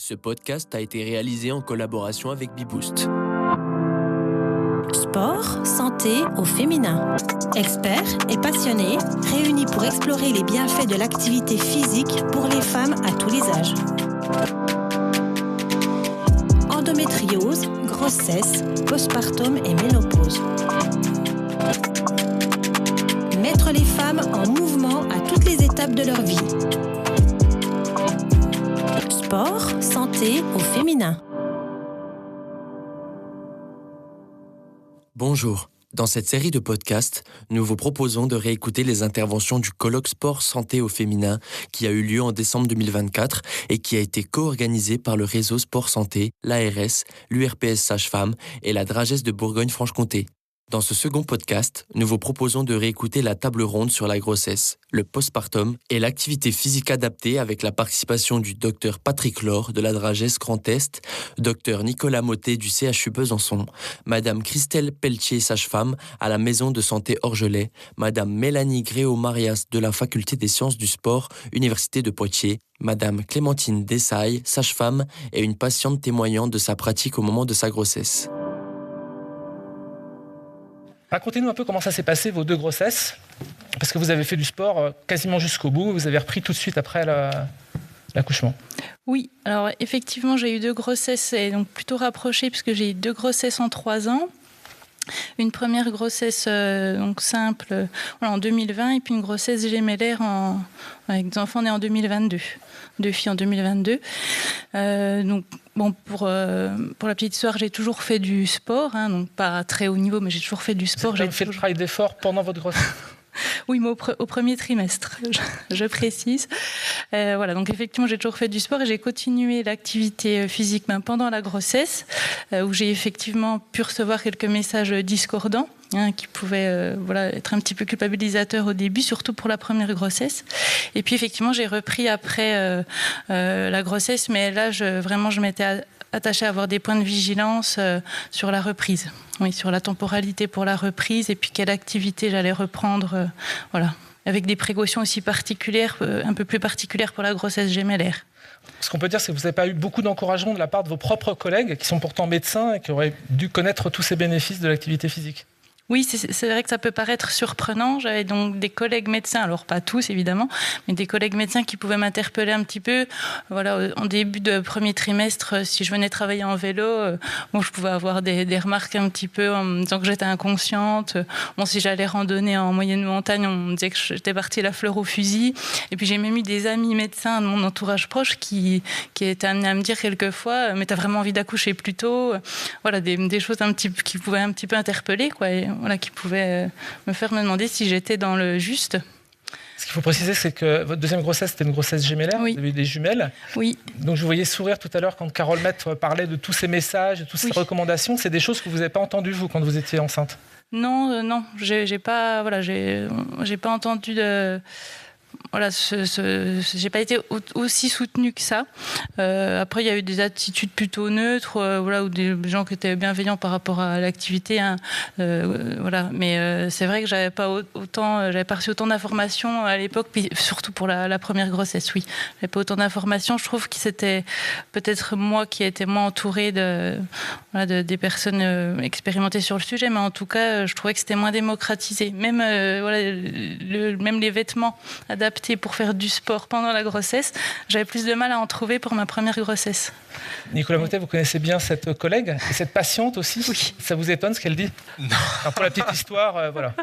Ce podcast a été réalisé en collaboration avec Beboost. Sport, santé au féminin. Experts et passionnés réunis pour explorer les bienfaits de l'activité physique pour les femmes à tous les âges. Endométriose, grossesse, postpartum et ménopause. Mettre les femmes en mouvement à toutes les étapes de leur vie. Sport, santé au féminin. Bonjour. Dans cette série de podcasts, nous vous proposons de réécouter les interventions du colloque Sport Santé au féminin qui a eu lieu en décembre 2024 et qui a été co-organisé par le réseau Sport Santé, l'ARS, l'URPS Sage-Femme et la Dragesse de Bourgogne-Franche-Comté. Dans ce second podcast, nous vous proposons de réécouter la table ronde sur la grossesse, le postpartum et l'activité physique adaptée avec la participation du Dr Patrick Laure de la Dragesse Grand Est, Dr Nicolas Mottet du CHU Besançon, Madame Christelle Pelletier, sage-femme à la Maison de Santé Orgelet, Madame Mélanie Gréau-Marias de la Faculté des Sciences du Sport, Université de Poitiers, Madame Clémentine Dessailles, sage-femme et une patiente témoignant de sa pratique au moment de sa grossesse. Racontez-nous un peu comment ça s'est passé, vos deux grossesses, parce que vous avez fait du sport quasiment jusqu'au bout, vous avez repris tout de suite après l'accouchement. Oui, alors effectivement, j'ai eu deux grossesses, et donc plutôt rapprochées, puisque j'ai eu deux grossesses en 3 ans. Une première grossesse donc simple en 2020, et puis une grossesse gémellaire avec des enfants nés en 2022. 2 filles en 2022. Donc, bon, pour la petite histoire, j'ai toujours fait du sport, donc pas à très haut niveau, mais j'ai toujours fait du sport. Vous avez fait le travail d'effort pendant votre grossesse? Oui, mais au premier trimestre, je précise. Voilà, donc effectivement, j'ai toujours fait du sport et j'ai continué l'activité physique pendant la grossesse, où j'ai effectivement pu recevoir quelques messages discordants, qui pouvaient être un petit peu culpabilisateurs au début, surtout pour la première grossesse. Et puis effectivement, j'ai repris après la grossesse, mais là, je m'étais attachée à avoir des points de vigilance sur la reprise. Oui, sur la temporalité pour la reprise et puis quelle activité j'allais reprendre, avec des précautions aussi particulières, un peu plus particulières pour la grossesse gémellaire. Ce qu'on peut dire, c'est que vous n'avez pas eu beaucoup d'encouragement de la part de vos propres collègues, qui sont pourtant médecins et qui auraient dû connaître tous ces bénéfices de l'activité physique. Oui, c'est vrai que ça peut paraître surprenant. J'avais donc des collègues médecins, alors pas tous évidemment, mais des collègues médecins qui pouvaient m'interpeller un petit peu. En début de premier trimestre, si je venais travailler en vélo, je pouvais avoir des remarques un petit peu en me disant que j'étais inconsciente. Si j'allais randonner en moyenne montagne, on me disait que j'étais partie la fleur au fusil. Et puis j'ai même eu des amis médecins de mon entourage proche qui étaient amenés à me dire quelquefois, mais t'as vraiment envie d'accoucher plus tôt. Des choses qui pouvaient un petit peu interpeller, quoi. Qui pouvait me faire me demander si j'étais dans le juste. Ce qu'il faut préciser, c'est que votre deuxième grossesse, c'était une grossesse gémellaire. Oui. Vous avez eu des jumelles. Oui. Donc je vous voyais sourire tout à l'heure quand Carole Maître parlait de tous ces messages, de toutes ces recommandations. C'est des choses que vous n'avez pas entendues, vous, quand vous étiez enceinte? Non, j'ai pas entendu de... j'ai pas été aussi soutenue que ça. Après, il y a eu des attitudes plutôt neutres, ou des gens qui étaient bienveillants par rapport à l'activité. Mais c'est vrai que j'avais pas reçu autant d'informations à l'époque, puis surtout pour la première grossesse. Oui, j'avais pas autant d'informations. Je trouve que c'était peut-être moi qui étais moins entourée des personnes expérimentées sur le sujet, mais en tout cas, je trouvais que c'était moins démocratisé. Même même les vêtements adaptés pour faire du sport pendant la grossesse, j'avais plus de mal à en trouver pour ma première grossesse. Nicolas Mottet, vous connaissez bien cette collègue et cette patiente aussi? Oui. Ça vous étonne ce qu'elle dit? Non. Alors pour la petite histoire, voilà.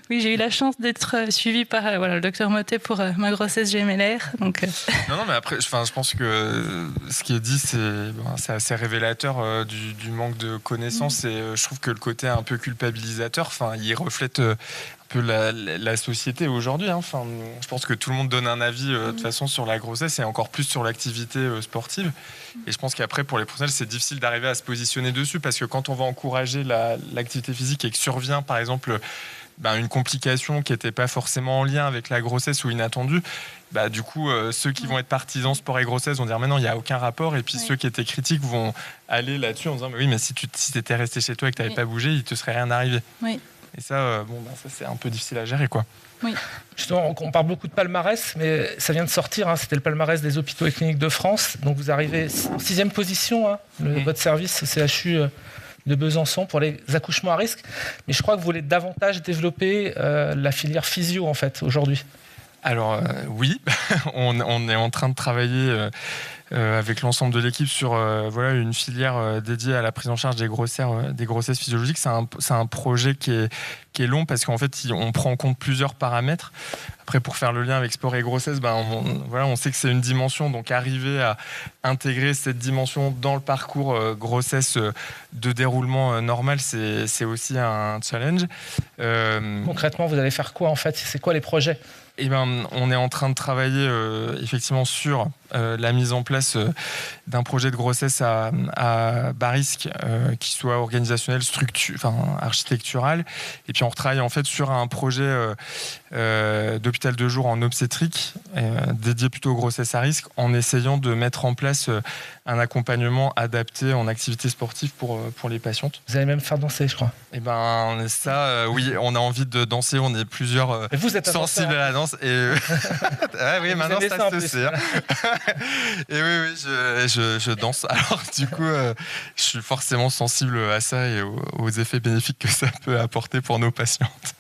Oui, j'ai eu la chance d'être suivie par le docteur Mottet pour ma grossesse gémellaire. Donc, Non, mais après, je pense que ce qui est dit, c'est assez révélateur du manque de connaissances et je trouve que le côté un peu culpabilisateur, il reflète peu la société aujourd'hui. Je pense que tout le monde donne un avis de toute façon sur la grossesse et encore plus sur l'activité sportive. Et je pense qu'après, pour les professionnels, c'est difficile d'arriver à se positionner dessus parce que quand on va encourager l'activité physique et que survient, par exemple, une complication qui n'était pas forcément en lien avec la grossesse ou inattendue, du coup, ceux qui vont être partisans sport et grossesse vont dire mais non, il n'y a aucun rapport. Et puis ceux qui étaient critiques vont aller là-dessus en disant mais oui, mais si tu étais resté chez toi et que tu n'avais pas bougé, il ne te serait rien arrivé. Oui. Et ça, ça c'est un peu difficile à gérer, quoi. Oui. Justement, on parle beaucoup de palmarès, mais ça vient de sortir. C'était le palmarès des hôpitaux et cliniques de France. Donc vous arrivez en 6e position, votre service au CHU de Besançon pour les accouchements à risque. Mais je crois que vous voulez davantage développer la filière physio, en fait, aujourd'hui. Alors oui, on est en train de travailler avec l'ensemble de l'équipe sur une filière dédiée à la prise en charge des grossesses physiologiques. C'est un projet qui est long parce qu'en fait, on prend en compte plusieurs paramètres. Après, pour faire le lien avec sport et grossesse, on sait que c'est une dimension. Donc, arriver à intégrer cette dimension dans le parcours grossesse de déroulement normal, c'est aussi un challenge. Concrètement, vous allez faire quoi, en fait ? C'est quoi les projets ? On est en train de travailler effectivement sur la mise en place d'un projet de grossesse à bas risque qui soit organisationnel, architectural. Et puis on retravaille en fait sur un projet d'hôpital de jour en obstétrique dédié plutôt aux grossesses à risque, en essayant de mettre en place un accompagnement adapté en activité sportive pour les patientes. Vous allez même faire danser, je crois. Oui, on a envie de danser, on est plusieurs vous êtes sensibles à la danse. Et oui, maintenant ça se sait. Et oui, je danse. Alors du coup, je suis forcément sensible à ça et aux effets bénéfiques que ça peut apporter pour nos patientes.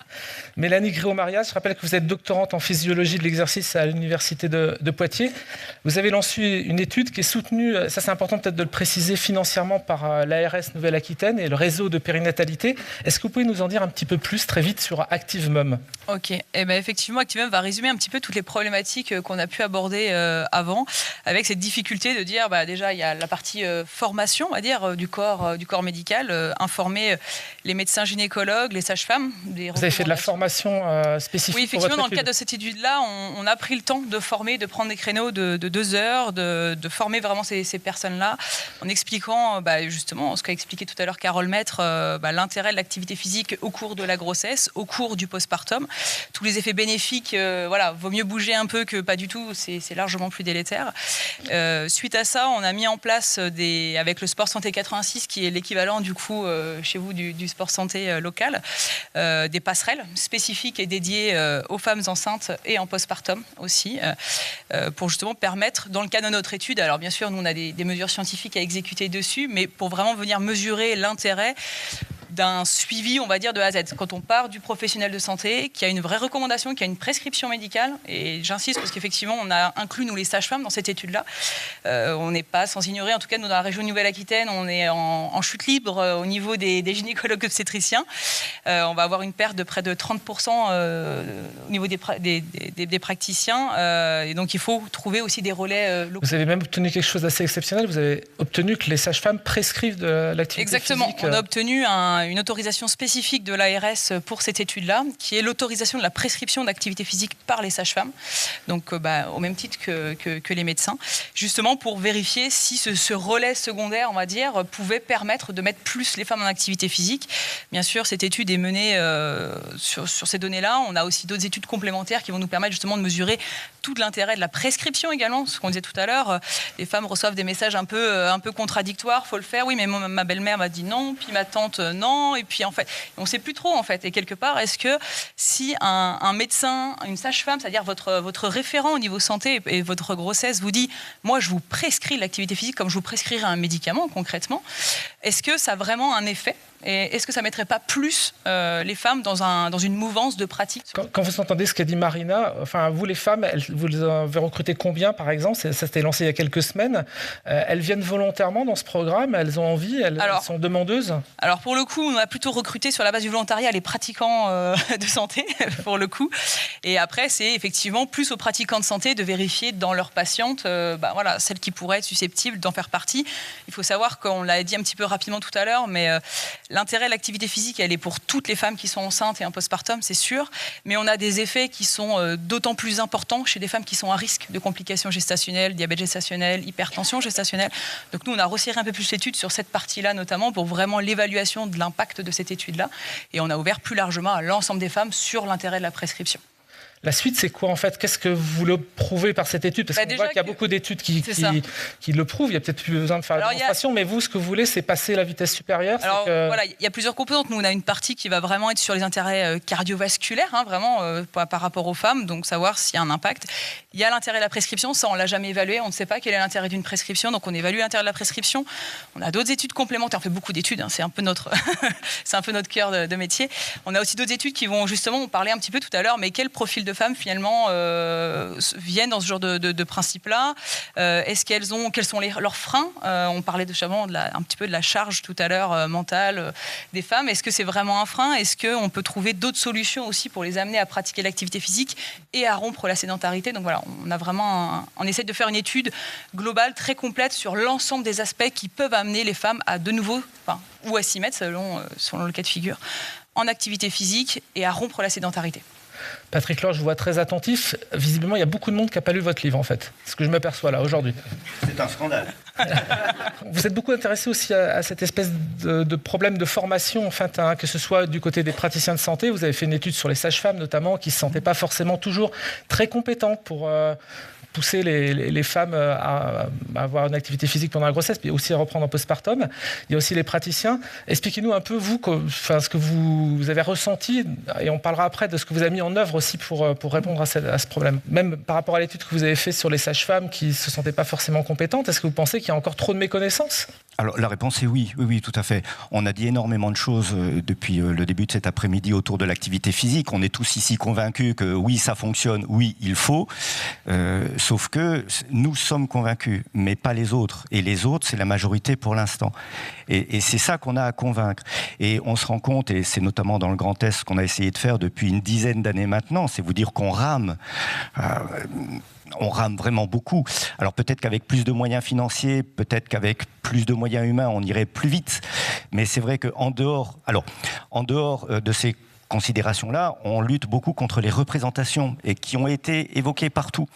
Mélanie Gréau-Marias, je rappelle que vous êtes doctorante en physiologie de l'exercice à l'université de Poitiers. Vous avez lancé une étude qui est soutenue, ça c'est important peut-être de le préciser, financièrement par l'ARS Nouvelle-Aquitaine et le réseau de périnatalité. Est-ce que vous pouvez nous en dire un petit peu plus très vite sur ActiveMum ? Ok, effectivement, ActiveMum va résumer un petit peu toutes les problématiques qu'on a pu aborder avant, avec cette difficulté de dire, déjà il y a la partie formation, on va dire, du corps médical, informer les médecins gynécologues, les sages-femmes. Vous avez fait de la formation spécifique? Oui, effectivement, dans le cadre de cette étude-là, on a pris le temps de former, de prendre des créneaux de 2 heures, de former vraiment ces personnes-là, en expliquant justement ce qu'a expliqué tout à l'heure Carole Maître, l'intérêt de l'activité physique au cours de la grossesse, au cours du postpartum, tous les effets bénéfiques. Vaut mieux bouger un peu que pas du tout, c'est largement plus délétère. Suite à ça, on a mis en place avec le Sport Santé 86, qui est l'équivalent du coup chez vous du Sport Santé local, des passerelles spécifiques et dédiées aux femmes enceintes et en postpartum aussi, pour justement permettre, dans le cadre de notre étude, alors bien sûr nous on a des mesures scientifiques à exécuter dessus, mais pour vraiment venir mesurer l'intérêt d'un suivi, on va dire, de A à Z. Quand on part du professionnel de santé, qui a une vraie recommandation, qui a une prescription médicale, et j'insiste parce qu'effectivement, on a inclus, nous, les sages-femmes dans cette étude-là. On n'est pas sans ignorer, en tout cas, nous, dans la région de Nouvelle-Aquitaine, on est en chute libre au niveau des gynécologues obstétriciens. On va avoir une perte de près de 30% au niveau des praticiens. Et donc, il faut trouver aussi des relais locaux. Vous avez même obtenu quelque chose d'assez exceptionnel. Vous avez obtenu que les sages-femmes prescrivent de l'activité Exactement. physique. On a obtenu une autorisation spécifique de l'ARS pour cette étude-là, qui est l'autorisation de la prescription d'activité physique par les sages-femmes, donc au même titre que les médecins, justement pour vérifier si ce relais secondaire, on va dire, pouvait permettre de mettre plus les femmes en activité physique. Bien sûr, cette étude est menée sur ces données-là. On a aussi d'autres études complémentaires qui vont nous permettre justement de mesurer tout l'intérêt de la prescription également, ce qu'on disait tout à l'heure. Les femmes reçoivent des messages un peu contradictoires, faut le faire, oui, mais ma belle-mère m'a dit non, puis ma tante non, et puis en fait, on ne sait plus trop en fait. Et quelque part, est-ce que si un médecin, une sage-femme, c'est-à-dire votre référent au niveau santé et votre grossesse vous dit, moi je vous prescris l'activité physique comme je vous prescrirais un médicament concrètement, est-ce que ça a vraiment un effet ? Et est-ce que ça ne mettrait pas plus les femmes dans une mouvance de pratique ? Quand vous entendez ce qu'a dit Marina, vous les femmes, vous les avez recrutées combien par exemple ? Ça s'était lancé il y a quelques semaines. Elles viennent volontairement dans ce programme, elles ont envie, elles sont demandeuses ? Alors pour le coup, on a plutôt recruté sur la base du volontariat les pratiquants de santé, pour le coup. Et après, c'est effectivement plus aux pratiquants de santé de vérifier dans leurs patientes, celles qui pourraient être susceptibles d'en faire partie. Il faut savoir qu'on l'a dit un petit peu rapidement tout à l'heure, mais l'intérêt de l'activité physique, elle est pour toutes les femmes qui sont enceintes et en postpartum, c'est sûr. Mais on a des effets qui sont d'autant plus importants chez des femmes qui sont à risque de complications gestationnelles, diabète gestationnel, hypertension gestationnelle. Donc nous, on a resserré un peu plus l'étude sur cette partie-là, notamment pour vraiment l'évaluation de l'impact de cette étude-là. Et on a ouvert plus largement à l'ensemble des femmes sur l'intérêt de la prescription. La suite, c'est quoi en fait? Qu'est-ce que vous voulez prouver par cette étude? Parce qu'on voit qu'il y a beaucoup d'études qui le prouvent. Il y a peut-être plus besoin de faire la démonstration, mais vous, ce que vous voulez, c'est passer la vitesse supérieure. Alors voilà, il y a plusieurs composantes. Nous, on a une partie qui va vraiment être sur les intérêts cardiovasculaires, vraiment par rapport aux femmes, donc savoir s'il y a un impact. Il y a l'intérêt de la prescription, ça on l'a jamais évalué. On ne sait pas quel est l'intérêt d'une prescription, donc on évalue l'intérêt de la prescription. On a d'autres études complémentaires. On fait beaucoup d'études. C'est un peu notre cœur de métier. On a aussi d'autres études qui vont justement, on parlait un petit peu tout à l'heure, mais quel profil de femmes finalement viennent dans ce genre de principe-là? Quels sont leurs freins? On parlait justement un petit peu de la charge tout à l'heure mentale des femmes. Est-ce que c'est vraiment un frein? Est-ce qu'on peut trouver d'autres solutions aussi pour les amener à pratiquer l'activité physique et à rompre la sédentarité? Donc voilà, on essaie de faire une étude globale très complète sur l'ensemble des aspects qui peuvent amener les femmes à de nouveau, ou à s'y mettre selon le cas de figure, en activité physique et à rompre la sédentarité. Patrick Laure, je vous vois très attentif. Visiblement, il y a beaucoup de monde qui n'a pas lu votre livre, en fait. C'est ce que je m'aperçois là, aujourd'hui. C'est un scandale. Vous êtes beaucoup intéressé aussi à cette espèce de problème de formation, en fait, que ce soit du côté des praticiens de santé. Vous avez fait une étude sur les sages-femmes, notamment, qui ne se sentaient pas forcément toujours très compétentes pour pousser les femmes à avoir une activité physique pendant la grossesse, puis aussi à reprendre en postpartum. Il y a aussi les praticiens. Expliquez-nous un peu, vous, ce que vous avez ressenti, et on parlera après de ce que vous avez mis en œuvre aussi pour répondre à ce problème. Même par rapport à l'étude que vous avez faite sur les sages-femmes qui ne se sentaient pas forcément compétentes, est-ce que vous pensez qu'il y a encore trop de méconnaissances? Alors la réponse est oui, tout à fait. On a dit énormément de choses depuis le début de cet après-midi autour de l'activité physique. On est tous ici convaincus que oui, ça fonctionne, oui, il faut. Sauf que nous sommes convaincus, mais pas les autres. Et les autres, c'est la majorité pour l'instant. Et c'est ça qu'on a à convaincre. Et on se rend compte, et c'est notamment dans le Grand Est ce qu'on a essayé de faire depuis une dizaine d'années maintenant, c'est vous dire qu'on rame. On rame vraiment beaucoup. Alors peut-être qu'avec plus de moyens financiers, peut-être qu'avec plus de moyens humains, on irait plus vite. Mais c'est vrai qu'en dehors de ces considérations-là, on lutte beaucoup contre les représentations et qui ont été évoquées partout.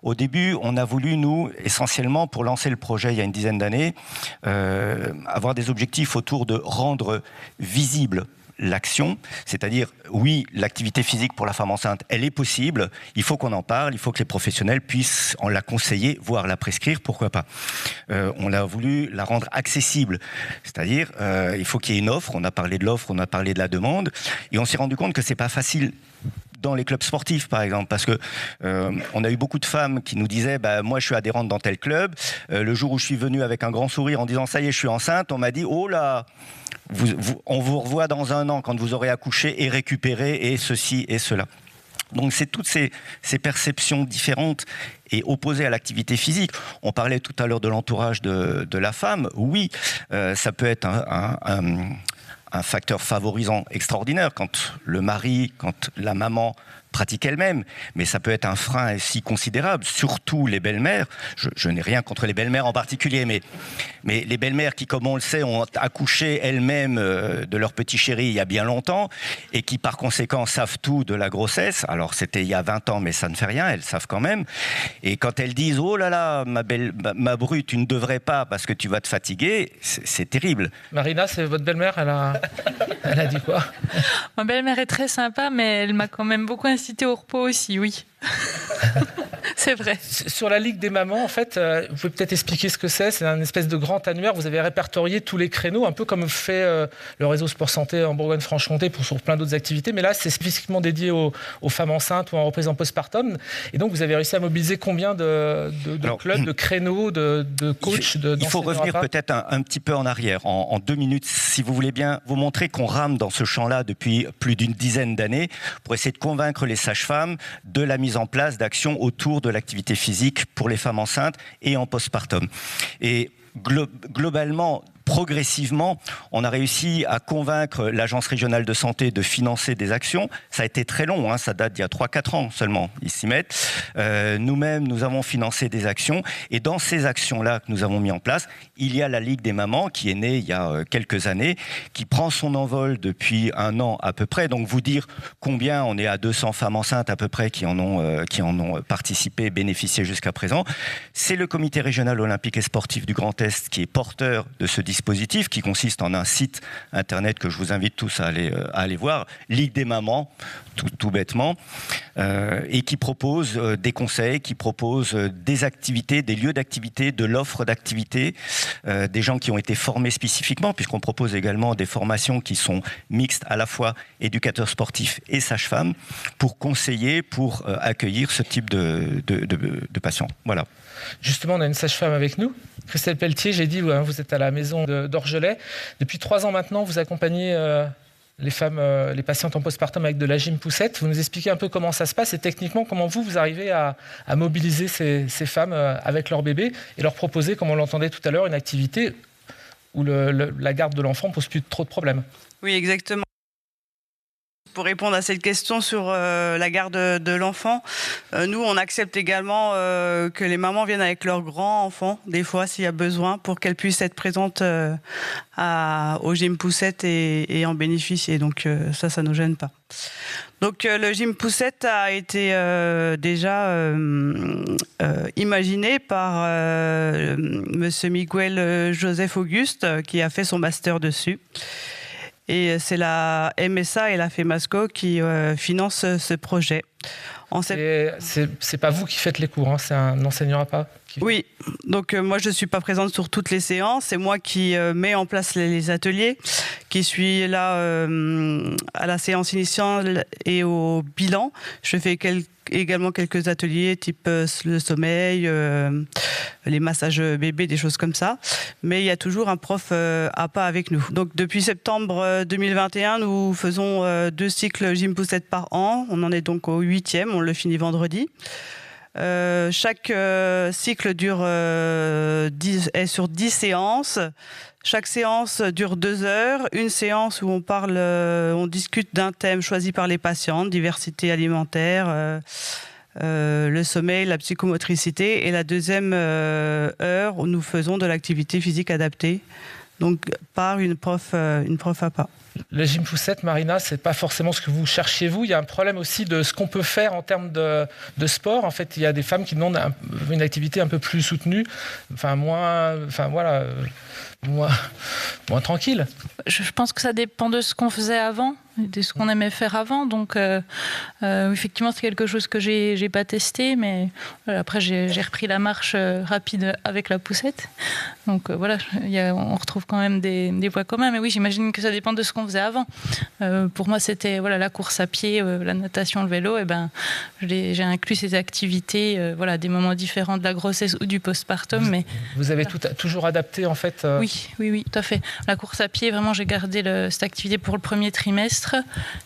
Au début, on a voulu, nous, essentiellement, pour lancer le projet il y a une dizaine d'années, avoir des objectifs autour de rendre visible l'action, c'est-à-dire, oui, l'activité physique pour la femme enceinte, elle est possible, il faut qu'on en parle, il faut que les professionnels puissent en la conseiller, voire la prescrire, pourquoi pas. On a voulu la rendre accessible, c'est-à-dire, il faut qu'il y ait une offre, on a parlé de l'offre, on a parlé de la demande, et on s'est rendu compte que c'est pas facile dans les clubs sportifs, par exemple, parce que on a eu beaucoup de femmes qui nous disaient moi je suis adhérente dans tel club, le jour où je suis venue avec un grand sourire en disant ça y est je suis enceinte, on m'a dit oh là on vous revoit dans un an quand vous aurez accouché et récupéré et ceci et cela. Donc c'est toutes ces perceptions différentes et opposées à l'activité physique. On parlait tout à l'heure de l'entourage de la femme. Oui, ça peut être un facteur favorisant extraordinaire quand le mari, quand la maman pratique elle-même, mais ça peut être un frein si considérable, surtout les belles-mères. Je n'ai rien contre les belles-mères en particulier, mais les belles-mères qui, comme on le sait, ont accouché elles-mêmes de leur petit chéri il y a bien longtemps et qui, par conséquent, savent tout de la grossesse. Alors, c'était il y a 20 ans, mais ça ne fait rien, elles savent quand même. Et quand elles disent « Oh là là, ma brute, tu ne devrais pas parce que tu vas te fatiguer », c'est terrible. Marina, c'est votre belle-mère, elle a dit quoi? Ma belle-mère est très sympa, mais elle m'a quand même beaucoup incité au repos aussi, oui. C'est vrai. Sur la Ligue des mamans, en fait, vous pouvez peut-être expliquer ce que c'est. C'est un espèce de grand annuaire. Vous avez répertorié tous les créneaux, un peu comme fait le réseau Sport Santé en Bourgogne-Franche-Comté sur plein d'autres activités. Mais là, c'est spécifiquement dédié aux femmes enceintes ou en reprise en postpartum. Et donc, vous avez réussi à mobiliser combien de clubs, de créneaux, de coachs? Il faut revenir peut-être un petit peu en arrière, en 2 minutes, si vous voulez bien vous montrer qu'on rame dans ce champ-là depuis plus d'une dizaine d'années pour essayer de convaincre les sages-femmes de la mise en place d'actions autour de l'activité physique pour les femmes enceintes et en postpartum. Et globalement, progressivement, on a réussi à convaincre l'Agence régionale de santé de financer des actions. Ça a été très long, ça date d'il y a 3-4 ans seulement, ils s'y mettent. Nous-mêmes, nous avons financé des actions. Et dans ces actions-là que nous avons mis en place, il y a la Ligue des mamans qui est née il y a quelques années, qui prend son envol depuis 1 an à peu près. Donc vous dire combien, on est à 200 femmes enceintes à peu près qui en ont participé, bénéficié jusqu'à présent. C'est le comité régional olympique et sportif du Grand Est qui est porteur de ce dispositif dispositif qui consiste en un site internet que je vous invite tous à aller voir, Ligue des mamans, tout bêtement, et qui propose des conseils, qui propose des activités, des lieux d'activité, de l'offre d'activité, des gens qui ont été formés spécifiquement, puisqu'on propose également des formations qui sont mixtes, à la fois éducateurs sportifs et sages-femmes, pour conseiller, pour accueillir ce type de patients. Voilà. Justement, on a une sage-femme avec nous, Christelle Pelletier. J'ai dit, vous êtes à la maison d'Orgelet. Depuis 3 ans maintenant, vous accompagnez les femmes, les patientes en postpartum avec de la gym poussette. Vous nous expliquez un peu comment ça se passe et techniquement comment vous arrivez à mobiliser ces femmes avec leur bébé et leur proposer, comme on l'entendait tout à l'heure, une activité où la garde de l'enfant ne pose plus trop de problèmes. Oui, exactement. Pour répondre à cette question sur la garde de l'enfant, nous, on accepte également que les mamans viennent avec leurs grands-enfants, des fois, s'il y a besoin, pour qu'elles puissent être présentes au gym poussette et en bénéficier. Donc ça ne nous gêne pas. Donc le gym poussette a été déjà imaginé par monsieur Miguel Joseph Auguste, qui a fait son master dessus. Et c'est la MSA et la FEMASCO qui financent ce projet. C'est pas vous qui faites les cours, c'est un enseignant à pas. Oui, donc moi je ne suis pas présente sur toutes les séances, c'est moi qui mets en place les ateliers, qui suis là à la séance initiale et au bilan. Je fais également quelques ateliers type le sommeil, les massages bébés, des choses comme ça. Mais il y a toujours un prof à pas avec nous. Donc depuis septembre 2021, nous faisons 2 cycles gym poussette par an. On en est donc au 8e, on le finit vendredi. Chaque cycle est sur 10 séances. Chaque séance dure 2 heures. Une séance où on discute d'un thème choisi par les patientes, diversité alimentaire, le sommeil, la psychomotricité. Et la deuxième heure où nous faisons de l'activité physique adaptée, donc par une prof à pas. Le gym poussette, Marina, c'est pas forcément ce que vous cherchiez vous. Il y a un problème aussi de ce qu'on peut faire en termes de sport. En fait, il y a des femmes qui demandent une activité un peu plus soutenue, moins tranquille. Je pense que ça dépend de ce qu'on faisait avant, de ce qu'on aimait faire avant. Donc, effectivement, c'est quelque chose que j'ai pas testé, mais après, j'ai repris la marche rapide avec la poussette. Donc, on retrouve quand même des points communs. Mais oui, j'imagine que ça dépend de ce qu'on faisait avant. Pour moi, c'était la course à pied, la natation, le vélo. Et j'ai inclus ces activités, des moments différents de la grossesse ou du postpartum. Mais vous avez toujours adapté, en fait. Oui, tout à fait. La course à pied, vraiment, j'ai gardé cette activité pour le premier trimestre.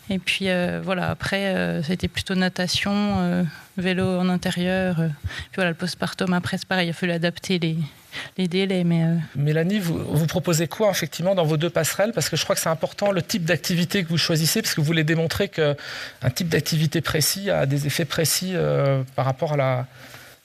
Et puis, après, ça a été plutôt natation, vélo en intérieur. Puis le postpartum, après, c'est pareil, il a fallu adapter les délais. Mélanie, vous proposez quoi, effectivement, dans vos 2 passerelles? Parce que je crois que c'est important, le type d'activité que vous choisissez, parce que vous voulez démontrer qu'un type d'activité précis a des effets précis par rapport à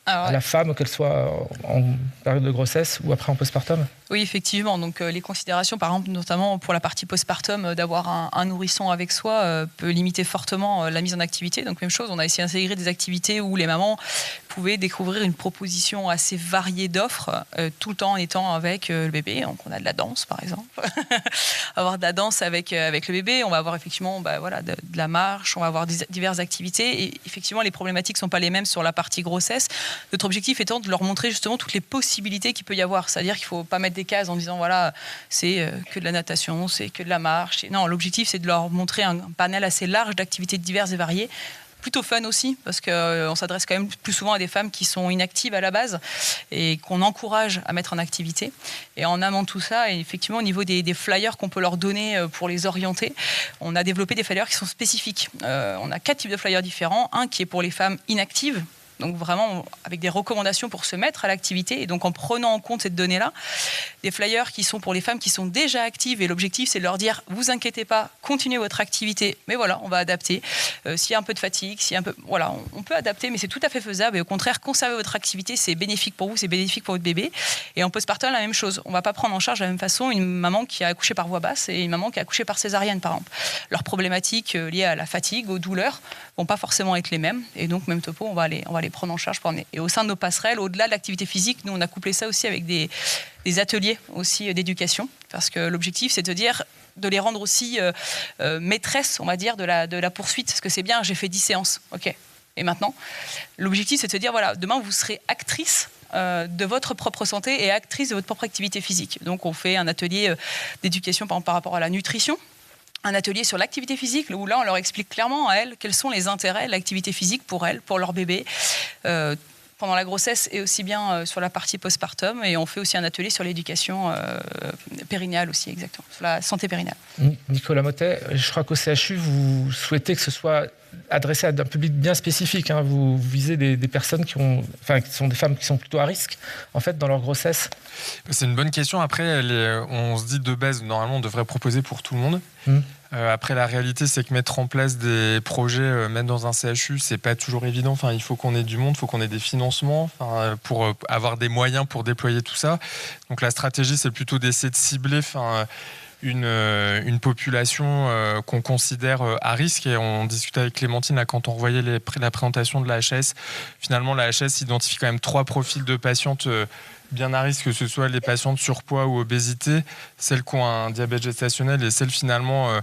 la femme, qu'elle soit en période de grossesse ou après en postpartum. Oui, effectivement. Donc, les considérations, par exemple, notamment pour la partie postpartum, d'avoir un nourrisson avec soi peut limiter fortement la mise en activité. Donc, même chose, on a essayé d'intégrer des activités où les mamans pouvaient découvrir une proposition assez variée d'offres, tout le temps en étant avec le bébé. Donc, on a de la danse, par exemple. Avoir de la danse avec le bébé. On va avoir effectivement de la marche. On va avoir diverses activités. Et effectivement, les problématiques ne sont pas les mêmes sur la partie grossesse. Notre objectif étant de leur montrer justement toutes les possibilités qu'il peut y avoir. C'est-à-dire qu'il ne faut pas mettre des cases en disant c'est que de la natation, c'est que de la marche. Non, l'objectif c'est de leur montrer un panel assez large d'activités diverses et variées. Plutôt fun aussi, parce qu'on s'adresse quand même plus souvent à des femmes qui sont inactives à la base et qu'on encourage à mettre en activité. Et en amont de tout ça, et effectivement, au niveau des flyers qu'on peut leur donner pour les orienter, on a développé des flyers qui sont spécifiques. On a 4 types de flyers différents. Un qui est pour les femmes inactives, donc vraiment avec des recommandations pour se mettre à l'activité et donc en prenant en compte cette donnée-là. Des flyers qui sont pour les femmes qui sont déjà actives et l'objectif c'est de leur dire vous inquiétez pas, continuez votre activité, mais on va adapter. S'il y a un peu de fatigue, on peut adapter, mais c'est tout à fait faisable et au contraire conserver votre activité, c'est bénéfique pour vous, c'est bénéfique pour votre bébé. Et en postpartum la même chose, on va pas prendre en charge de la même façon une maman qui a accouché par voie basse et une maman qui a accouché par césarienne par exemple. Leurs problématiques liées à la fatigue, aux douleurs vont pas forcément être les mêmes et donc même topo on va les prendre en charge. Et au sein de nos passerelles, au-delà de l'activité physique, nous, on a couplé ça aussi avec des ateliers aussi d'éducation, parce que l'objectif, c'est de les rendre aussi maîtresses, on va dire, de la poursuite. Parce que c'est bien, j'ai fait 10 séances, ok. Et maintenant, l'objectif, c'est de se dire, voilà, demain, vous serez actrice de votre propre santé et actrice de votre propre activité physique. Donc, on fait un atelier d'éducation, par rapport à la nutrition, un atelier sur l'activité physique, où là, on leur explique clairement à elles quels sont les intérêts de l'activité physique pour elles, pour leur bébé, pendant la grossesse et aussi bien sur la partie postpartum. Et on fait aussi un atelier sur l'éducation périnéale aussi, exactement, sur la santé périnéale. Nicolas Mottet, je crois qu'au CHU, vous souhaitez que ce soit adressé à un public bien spécifique. Hein. Vous visez des personnes qui sont des femmes qui sont plutôt à risque, en fait, dans leur grossesse. C'est une bonne question. Après, on se dit de base, normalement, on devrait proposer pour tout le monde. Après, la réalité, c'est que mettre en place des projets, même dans un CHU, c'est pas toujours évident. Enfin, il faut qu'on ait du monde, il faut qu'on ait des financements, pour avoir des moyens pour déployer tout ça. Donc, la stratégie, c'est plutôt d'essayer de cibler, une population qu'on considère à risque. Et on discutait avec Clémentine là, quand on revoyait la présentation de la HAS. Finalement, la HAS identifie quand même 3 profils de patientes bien à risque, que ce soit les patientes surpoids ou obésité, celles qui ont un diabète gestationnel et celles finalement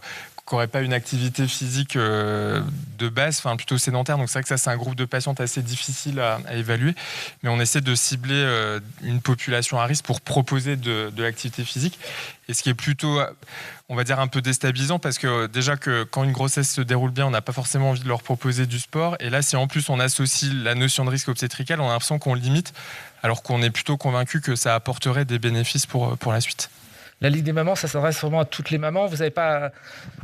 qui n'auraient pas une activité physique de base, plutôt sédentaire. Donc c'est vrai que ça, c'est un groupe de patientes assez difficile à évaluer. Mais on essaie de cibler une population à risque pour proposer de l'activité physique. Et ce qui est plutôt, on va dire, un peu déstabilisant, parce que déjà que quand une grossesse se déroule bien, on n'a pas forcément envie de leur proposer du sport. Et là, si en plus on associe la notion de risque obstétrical, on a l'impression qu'on limite, alors qu'on est plutôt convaincu que ça apporterait des bénéfices pour la suite. La Ligue des mamans, ça s'adresse vraiment à toutes les mamans. Vous n'avez pas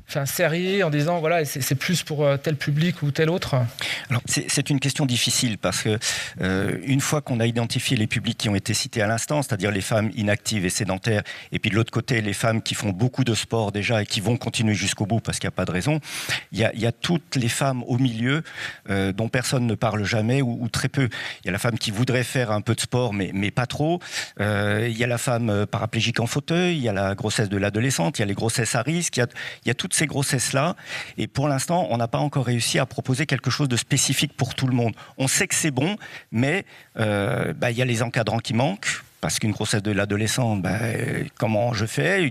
fait un serré en disant voilà, c'est plus pour tel public ou tel autre? Alors, c'est une question difficile parce que une fois qu'on a identifié les publics qui ont été cités à l'instant, c'est-à-dire les femmes inactives et sédentaires, et puis de l'autre côté les femmes qui font beaucoup de sport déjà et qui vont continuer jusqu'au bout parce qu'il n'y a pas de raison, il y a toutes les femmes au milieu dont personne ne parle jamais ou très peu. Il y a la femme qui voudrait faire un peu de sport mais pas trop. Il y a la femme paraplégique en fauteuil. Il y a la grossesse de l'adolescente, il y a les grossesses à risque, il y a toutes ces grossesses-là. Et pour l'instant, on n'a pas encore réussi à proposer quelque chose de spécifique pour tout le monde. On sait que c'est bon, mais il y a les encadrants qui manquent. Parce qu'une grossesse de l'adolescent, comment je fais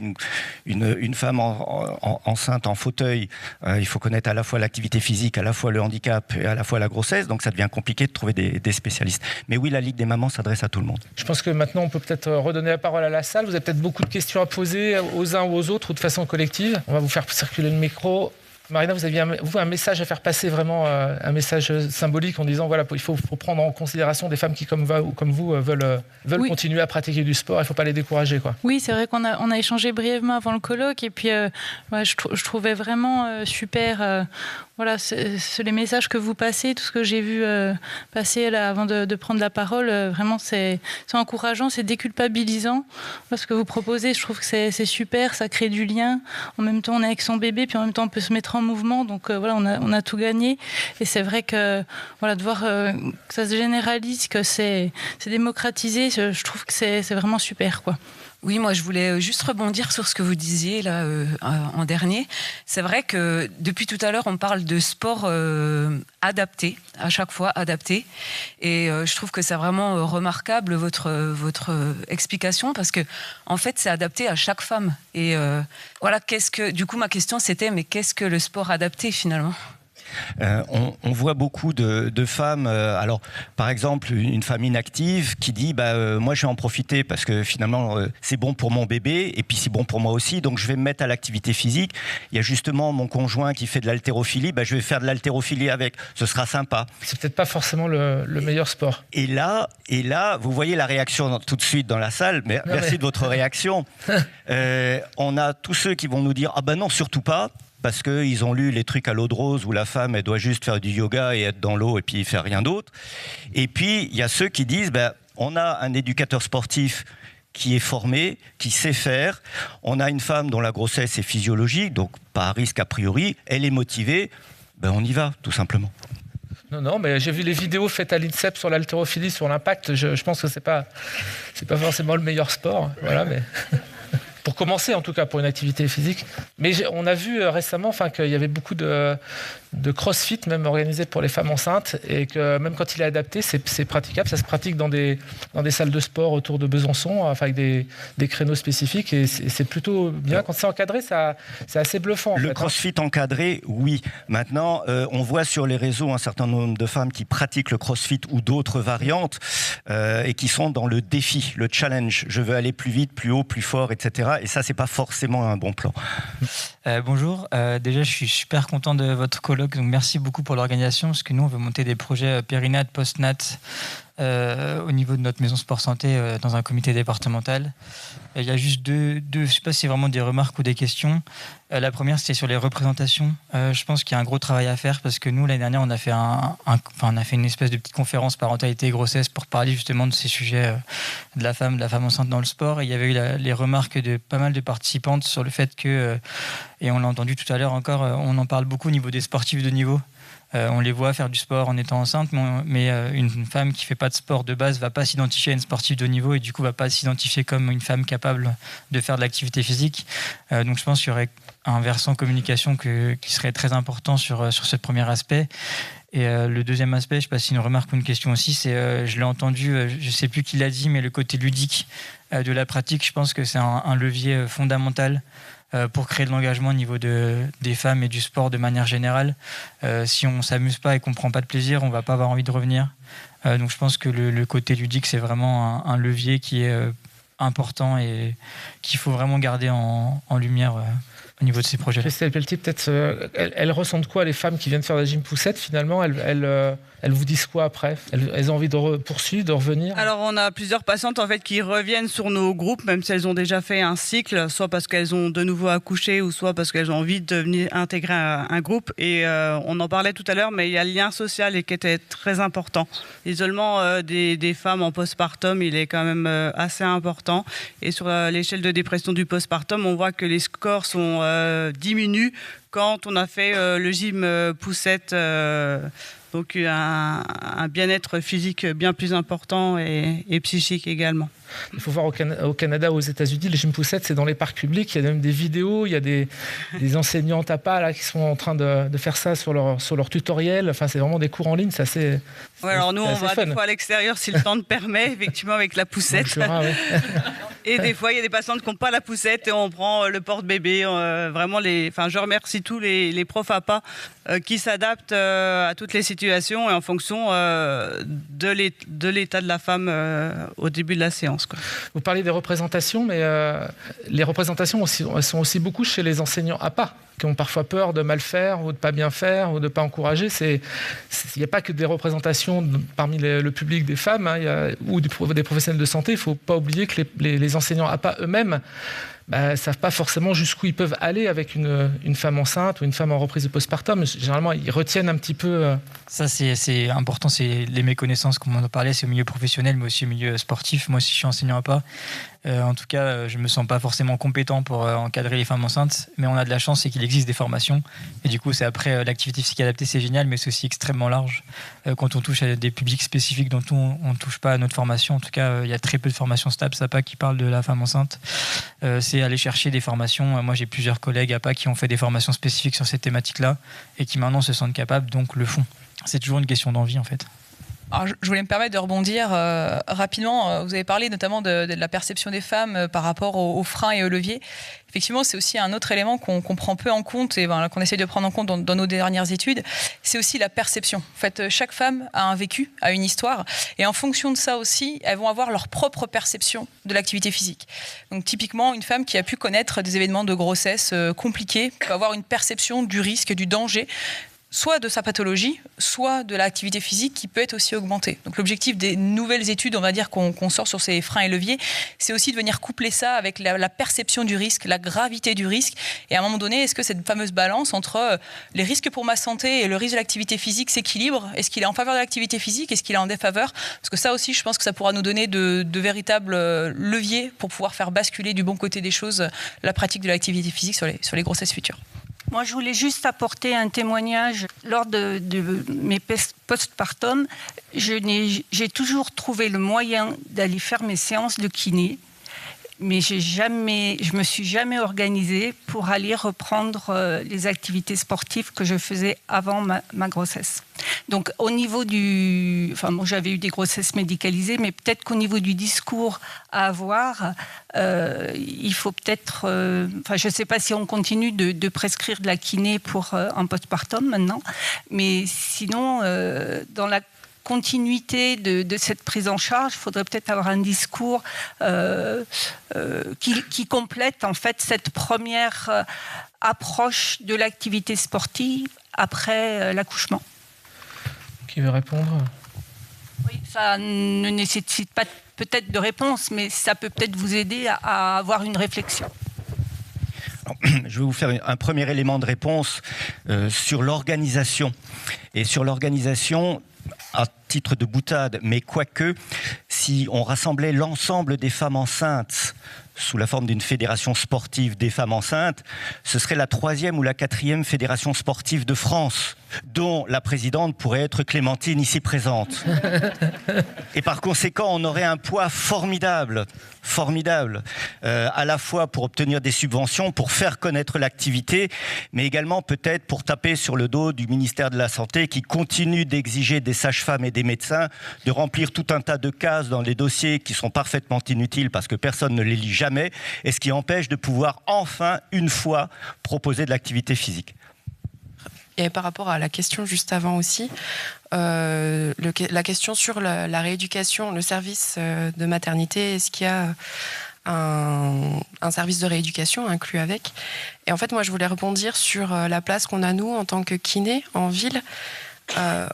une femme enceinte en fauteuil, il faut connaître à la fois l'activité physique, à la fois le handicap et à la fois la grossesse, donc ça devient compliqué de trouver des spécialistes. Mais oui, la Ligue des mamans s'adresse à tout le monde. Je pense que maintenant, on peut peut-être redonner la parole à la salle. Vous avez peut-être beaucoup de questions à poser aux uns ou aux autres, ou de façon collective. On va vous faire circuler le micro. Marina, vous aviez un message à faire passer, vraiment un message symbolique en disant voilà, il faut prendre en considération des femmes qui, comme vous, veulent oui. continuer à pratiquer du sport. Il ne faut pas les décourager, quoi. Oui, c'est vrai qu'on a échangé brièvement avant le colloque et puis je trouvais vraiment super. Voilà, c'est les messages que vous passez, tout ce que j'ai vu passer là, avant de prendre la parole, vraiment c'est encourageant, c'est déculpabilisant. Ce que vous proposez, je trouve que c'est super, ça crée du lien. En même temps, on est avec son bébé, puis en même temps, on peut se mettre en mouvement. Donc voilà, on a tout gagné. Et c'est vrai que de voir que ça se généralise, que c'est démocratisé, je trouve que c'est vraiment super, quoi. Oui, moi je voulais juste rebondir sur ce que vous disiez là en dernier. C'est vrai que depuis tout à l'heure on parle de sport adapté, à chaque fois adapté, et je trouve que c'est vraiment remarquable votre explication parce que en fait c'est adapté à chaque femme. Et voilà, du coup ma question c'était mais qu'est-ce que le sport adapté finalement ? On voit beaucoup de femmes, alors par exemple une femme inactive qui dit moi je vais en profiter parce que finalement c'est bon pour mon bébé et puis c'est bon pour moi aussi, donc je vais me mettre à l'activité physique. Il y a justement mon conjoint qui fait de l'haltérophilie, je vais faire de l'haltérophilie avec, ce sera sympa. C'est peut-être pas forcément le meilleur sport. Et là vous voyez la réaction tout de suite dans la salle, merci de votre réaction. On a tous ceux qui vont nous dire non surtout pas, parce qu'ils ont lu les trucs à l'eau de rose où la femme elle doit juste faire du yoga et être dans l'eau et puis faire rien d'autre. Et puis il y a ceux qui disent on a un éducateur sportif qui est formé, qui sait faire. On a une femme dont la grossesse est physiologique, donc pas à risque a priori. Elle est motivée, on y va tout simplement. Non, mais j'ai vu les vidéos faites à l'INSEP sur l'haltérophilie, sur l'impact. Je pense que c'est pas forcément le meilleur sport. Voilà, mais... pour commencer en tout cas, pour une activité physique. Mais on a vu récemment qu'il y avait beaucoup de crossfit, même organisé pour les femmes enceintes, et que même quand il est adapté, c'est praticable. Ça se pratique dans des salles de sport autour de Besançon, avec des créneaux spécifiques, et c'est plutôt bien. Quand c'est encadré, c'est assez bluffant. Le crossfit encadré, oui. Maintenant, on voit sur les réseaux un certain nombre de femmes qui pratiquent le crossfit ou d'autres variantes, et qui sont dans le défi, le challenge. Je veux aller plus vite, plus haut, plus fort, etc. Et ça, c'est pas forcément un bon plan. Bonjour. Déjà, je suis super content de votre colloque. Donc, merci beaucoup pour l'organisation, parce que nous, on veut monter des projets périnat, post-nat au niveau de notre maison sport santé dans un comité départemental. Il y a juste deux, je ne sais pas si c'est vraiment des remarques ou des questions. La première, c'était sur les représentations. Je pense qu'il y a un gros travail à faire, parce que nous, l'année dernière, on a fait on a fait une espèce de petite conférence parentalité et grossesse pour parler justement de ces sujets de la femme enceinte dans le sport. Et il y avait eu les remarques de pas mal de participantes sur le fait que, et on l'a entendu tout à l'heure encore, on en parle beaucoup au niveau des sportifs de niveau. On les voit faire du sport en étant enceinte, mais une femme qui ne fait pas de sport de base ne va pas s'identifier à une sportive de haut niveau, et du coup ne va pas s'identifier comme une femme capable de faire de l'activité physique. Donc je pense qu'il y aurait un versant communication qui serait très important sur ce premier aspect. Et le deuxième aspect, je ne sais pas si c'est une remarque ou une question aussi, c'est, je l'ai entendu, je ne sais plus qui l'a dit, mais le côté ludique de la pratique, je pense que c'est un levier fondamental pour créer de l'engagement au niveau des femmes et du sport de manière générale. Si on ne s'amuse pas et qu'on ne prend pas de plaisir, on ne va pas avoir envie de revenir. Donc je pense que le côté ludique, c'est vraiment un levier qui est important et qu'il faut vraiment garder en lumière au niveau de ces projets-là. Christelle Pelletier, peut-être, elles ressentent quoi, les femmes qui viennent faire la gym poussette, finalement? Elles vous disent quoi après? Elles ont envie de poursuivre, de revenir? Alors, on a plusieurs patientes en fait qui reviennent sur nos groupes, même si elles ont déjà fait un cycle, soit parce qu'elles ont de nouveau accouché, ou soit parce qu'elles ont envie de venir intégrer un groupe. Et on en parlait tout à l'heure, mais il y a le lien social qui était très important. L'isolement des femmes en postpartum, il est quand même assez important. Et sur l'échelle de dépression du postpartum, on voit que les scores diminuent quand on a fait le gym poussette. Donc un bien-être physique bien plus important et psychique également. Il faut voir au Canada, aux États-Unis, les gym poussettes, c'est dans les parcs publics. Il y a même des vidéos, il y a des enseignantes à pas là, qui sont en train de faire ça sur leur tutoriel. Enfin, c'est vraiment des cours en ligne. C'est assez. Ouais, alors nous, on va des fois à l'extérieur si le temps le permet, effectivement, avec la poussette. Et des fois, il y a des patientes qui n'ont pas la poussette et on prend le porte-bébé. Vraiment, je remercie tous les profs à pas qui s'adaptent à toutes les situations et en fonction de l'état de la femme au début de la séance. Quoi. Vous parlez des représentations, mais les représentations elles sont aussi beaucoup chez les enseignants APA, qui ont parfois peur de mal faire ou de pas bien faire ou de pas encourager. Il n'y a pas que des représentations parmi le public des femmes ou des professionnels de santé. Il ne faut pas oublier que les enseignants APA eux-mêmes ne savent pas forcément jusqu'où ils peuvent aller avec une femme enceinte ou une femme en reprise de postpartum. Généralement, ils retiennent un petit peu... Ça, c'est important, c'est les méconnaissances, comme on en parlait, c'est au milieu professionnel, mais aussi au milieu sportif. Moi aussi, je suis enseignant APA. En tout cas, je ne me sens pas forcément compétent pour encadrer les femmes enceintes, mais on a de la chance, c'est qu'il existe des formations. Et du coup, c'est après l'activité physique adaptée, c'est génial, mais c'est aussi extrêmement large. Quand on touche à des publics spécifiques dont on ne touche pas à notre formation, en tout cas, il y a très peu de formations STAPS APA qui parlent de la femme enceinte. C'est aller chercher des formations. Moi, j'ai plusieurs collègues APA qui ont fait des formations spécifiques sur cette thématique-là et qui maintenant se sentent capables, donc le font. C'est toujours une question d'envie, en fait. Alors, je voulais me permettre de rebondir rapidement. Vous avez parlé notamment de la perception des femmes par rapport aux freins et aux leviers. Effectivement, c'est aussi un autre élément qu'on prend peu en compte et qu'on essaie de prendre en compte dans nos dernières études. C'est aussi la perception. En fait, chaque femme a un vécu, a une histoire. Et en fonction de ça aussi, elles vont avoir leur propre perception de l'activité physique. Donc typiquement, une femme qui a pu connaître des événements de grossesse compliqués peut avoir une perception du risque, du danger, soit de sa pathologie, soit de l'activité physique qui peut être aussi augmentée. Donc l'objectif des nouvelles études, on va dire qu'on sort sur ces freins et leviers, c'est aussi de venir coupler ça avec la perception du risque, la gravité du risque. Et à un moment donné, est-ce que cette fameuse balance entre les risques pour ma santé et le risque de l'activité physique s'équilibre? Est-ce qu'il est en faveur de l'activité physique? Est-ce qu'il est en défaveur? Parce que ça aussi, je pense que ça pourra nous donner de véritables leviers pour pouvoir faire basculer du bon côté des choses la pratique de l'activité physique sur les grossesses futures. Moi, je voulais juste apporter un témoignage. Lors de mes postpartum, j'ai toujours trouvé le moyen d'aller faire mes séances de kiné. mais je me suis jamais organisée pour aller reprendre les activités sportives que je faisais avant ma grossesse. Donc au niveau moi j'avais eu des grossesses médicalisées, mais peut-être qu'au niveau du discours à avoir, il faut peut-être, je ne sais pas si on continue de prescrire de la kiné pour un postpartum maintenant, mais sinon dans la continuité de cette prise en charge, il faudrait peut-être avoir un discours qui complète en fait cette première approche de l'activité sportive après l'accouchement. Qui veut répondre ? Oui, ça ne nécessite pas peut-être de réponse, mais ça peut peut-être vous aider à avoir une réflexion. Alors, je vais vous faire un premier élément de réponse sur l'organisation. Et sur l'organisation, à titre de boutade, mais quoique, si on rassemblait l'ensemble des femmes enceintes sous la forme d'une fédération sportive des femmes enceintes, ce serait la 3e ou la 4e fédération sportive de France, dont la présidente pourrait être Clémentine ici présente. Et par conséquent, on aurait un poids formidable, à la fois pour obtenir des subventions, pour faire connaître l'activité, mais également peut-être pour taper sur le dos du ministère de la Santé qui continue d'exiger des sages-femmes et des médecins de remplir tout un tas de cases dans les dossiers qui sont parfaitement inutiles parce que personne ne les lit jamais, et ce qui empêche de pouvoir enfin, une fois, proposer de l'activité physique. Et par rapport à la question juste avant aussi, la question sur la rééducation, le service de maternité, est-ce qu'il y a un service de rééducation inclus avec? Et en fait, moi, je voulais rebondir sur la place qu'on a, nous, en tant que kiné, en ville.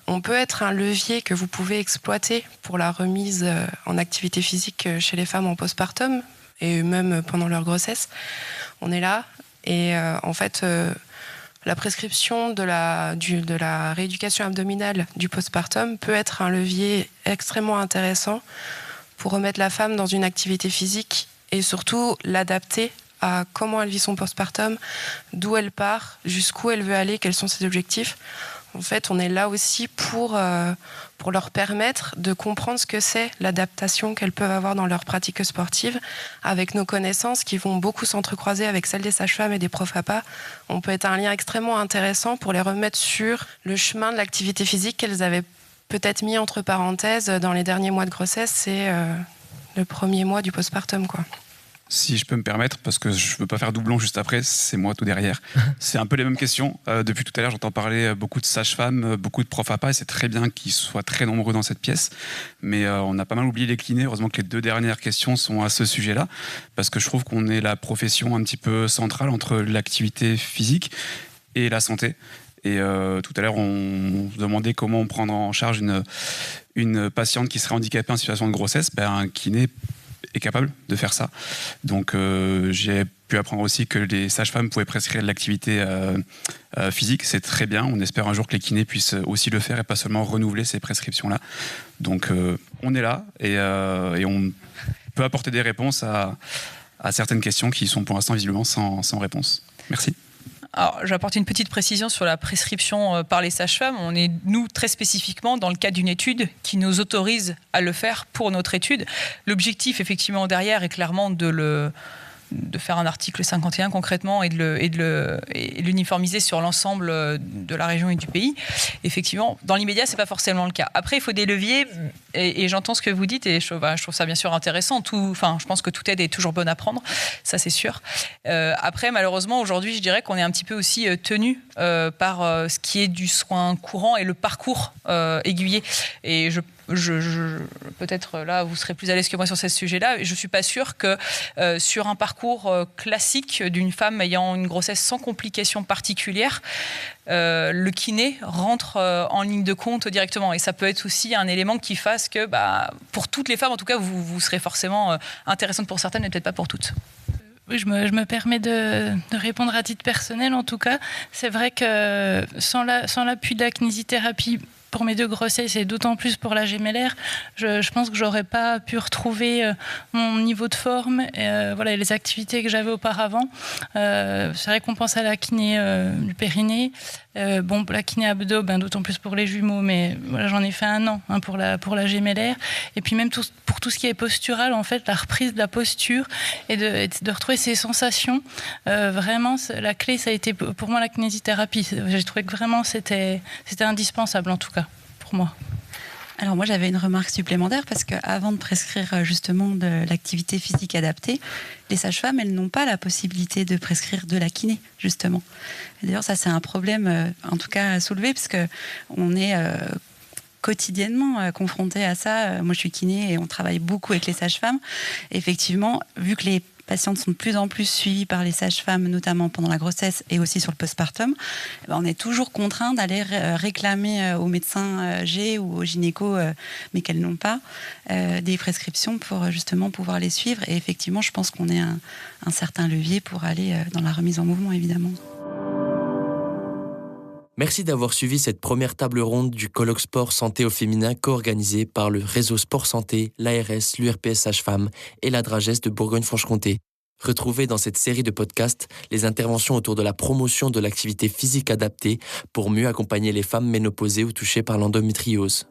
On peut être un levier que vous pouvez exploiter pour la remise en activité physique chez les femmes en postpartum, et même pendant leur grossesse. On est là, et en fait... la prescription de la rééducation abdominale du postpartum peut être un levier extrêmement intéressant pour remettre la femme dans une activité physique et surtout l'adapter à comment elle vit son postpartum, d'où elle part, jusqu'où elle veut aller, quels sont ses objectifs. En fait, on est là aussi pour leur permettre de comprendre ce que c'est l'adaptation qu'elles peuvent avoir dans leur pratique sportive, avec nos connaissances qui vont beaucoup s'entrecroiser avec celles des sages-femmes et des profs APA. On peut être un lien extrêmement intéressant pour les remettre sur le chemin de l'activité physique qu'elles avaient peut-être mis entre parenthèses dans les derniers mois de grossesse et le premier mois du postpartum, quoi. Si je peux me permettre, parce que je ne veux pas faire doublon juste après, c'est moi tout derrière. C'est un peu les mêmes questions. Depuis tout à l'heure, j'entends parler beaucoup de sages-femmes, beaucoup de profs APA, et c'est très bien qu'ils soient très nombreux dans cette pièce. Mais on a pas mal oublié les kinés. Heureusement que les 2 dernières questions sont à ce sujet-là, parce que je trouve qu'on est la profession un petit peu centrale entre l'activité physique et la santé. Et tout à l'heure, on se demandait comment on prend en charge une patiente qui serait handicapée en situation de grossesse. Un kiné est capable de faire ça. Donc j'ai pu apprendre aussi que les sages-femmes pouvaient prescrire de l'activité physique. C'est très bien. On espère un jour que les kinés puissent aussi le faire et pas seulement renouveler ces prescriptions-là. Donc on est là et on peut apporter des réponses à certaines questions qui sont pour l'instant visiblement sans réponse. Merci. Alors, j'apporte une petite précision sur la prescription par les sages-femmes. On est, nous, très spécifiquement dans le cadre d'une étude qui nous autorise à le faire pour notre étude. L'objectif, effectivement, derrière est clairement de faire un article 51 concrètement et de l'uniformiser sur l'ensemble de la région et du pays. Effectivement, dans l'immédiat, c'est pas forcément le cas. Après, il faut des leviers et j'entends ce que vous dites et je trouve ça bien sûr intéressant. Je pense que toute aide est toujours bonne à prendre, ça c'est sûr. Après, malheureusement, aujourd'hui, je dirais qu'on est un petit peu aussi tenu par ce qui est du soin courant et le parcours aiguillé. Et peut-être là, vous serez plus à l'aise que moi sur ce sujet-là. Je ne suis pas sûre que sur un parcours classique d'une femme ayant une grossesse sans complications particulières, le kiné rentre en ligne de compte directement. Et ça peut être aussi un élément qui fasse que, pour toutes les femmes, en tout cas, vous serez forcément intéressante pour certaines, mais peut-être pas pour toutes. Oui, je me permets de répondre à titre personnel, en tout cas. C'est vrai que sans l'appui de la kinésithérapie, pour mes 2 grossesses et d'autant plus pour la gémellaire, je pense que j'aurais pas pu retrouver mon niveau de forme et les activités que j'avais auparavant. C'est vrai qu'on pense à la kiné du périnée, La kiné abdo, d'autant plus pour les jumeaux, mais voilà, j'en ai fait 1 an pour la gémellaire. Et puis même pour tout ce qui est postural, en fait, la reprise de la posture et de retrouver ses sensations. Vraiment, la clé, ça a été pour moi la kinésithérapie. J'ai trouvé que vraiment c'était indispensable, en tout cas, pour moi. Alors moi j'avais une remarque supplémentaire parce qu'avant de prescrire justement de l'activité physique adaptée, les sages-femmes elles n'ont pas la possibilité de prescrire de la kiné justement. Et d'ailleurs ça c'est un problème en tout cas à soulever parce que on est quotidiennement confronté à ça. Moi je suis kiné et on travaille beaucoup avec les sages-femmes. Effectivement, vu que les patientes sont de plus en plus suivies par les sages-femmes, notamment pendant la grossesse et aussi sur le postpartum, on est toujours contraint d'aller réclamer aux médecins G ou aux gynécos, mais qu'elles n'ont pas, des prescriptions pour justement pouvoir les suivre. Et effectivement, je pense qu'on est un certain levier pour aller dans la remise en mouvement, évidemment. Merci d'avoir suivi cette première table ronde du colloque sport santé au féminin co-organisé par le réseau Sport Santé, l'ARS, l'URPS Sage-Femme et la Dragesse de Bourgogne-Franche-Comté. Retrouvez dans cette série de podcasts les interventions autour de la promotion de l'activité physique adaptée pour mieux accompagner les femmes ménopausées ou touchées par l'endométriose.